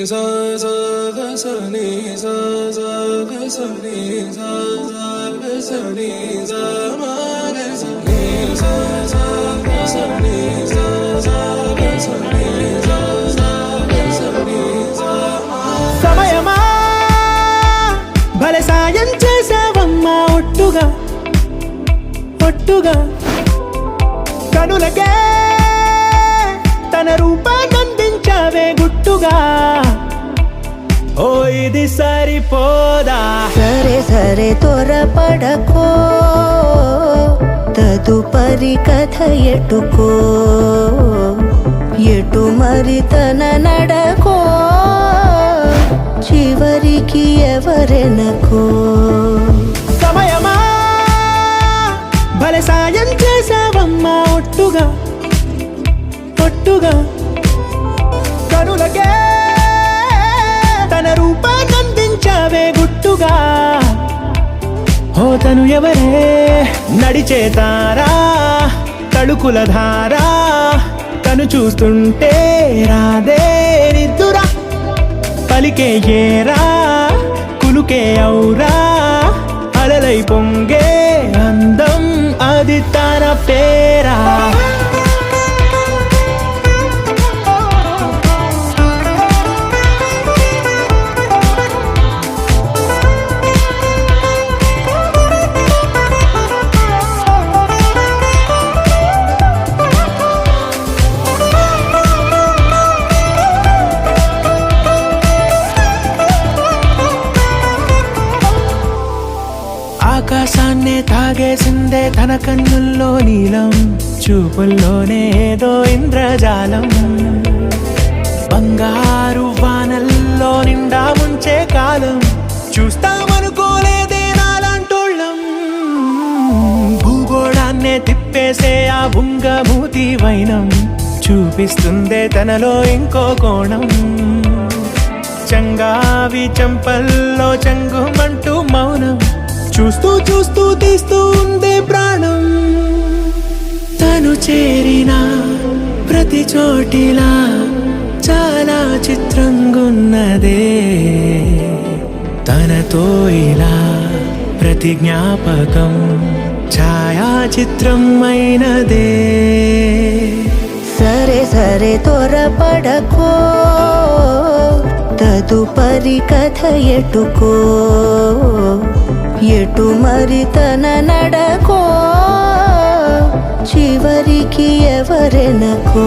sa sa ga sa ni sa sa ga sa ni sa sa ga sa ni sa ma ga sa ni sa sa ga sa ni sa sa ga sa ni sa sa ga sa ni sa సమయమా భలే సాయం చేసావమ్మా ఒట్టుగా ఒట్టుగా కనులకే తన రూపాన్నందించావే గుట్టుగా ఓ ఇది సరిపోదా సరే సరే త్వరపడకో తదుపరి కథ ఎటుకో ఎటు మరి తన నడకో చివరికి ఎవరెనకో సమయమా భలే సాయం చేసావమ్మా ఒట్టుగా ఒట్టుగా కనులకే తన రూపాన్నందించావే గుట్టుగా ఓ తను ఎవరే నడిచే తారా తళుకుల ధారా తను చూస్తుంటే రాదే నిద్దురా పలికే ఏరా కులుకే ఔరా అలలై పొంగే అందం అది తన పేరా ఆకాశాన్నే తాగేసిందే తన కన్నుల్లో నీలం చూపుల్లోనే ఏదో ఇంద్రజాలం బంగారు వానల్లో నిండా ముంచే కాలం చూస్తామనుకోలేదే నాలాంటోళ్ళం భూగోళాన్నే తిప్పేసే ఆ బుంగమూతి వైనం చూపిస్తుందే తనలో ఇంకో కోణం చంగావి చంపల్లో చంగుమంటూ మౌనం చూస్తూ చూస్తూ తీస్తూ ఉందే ప్రాణం తను చేరిన ప్రతి చోటిలా చాలా చిత్రంగున్నదే తనతో ఇలా ప్రతి జ్ఞాపకం ఛాయాచిత్రం అయినదే సరే సరే త్వరపడకో తదుపరి కథ ఎటుకో ఎటు మరి తన నడకో చివరికి ఎవరెనకో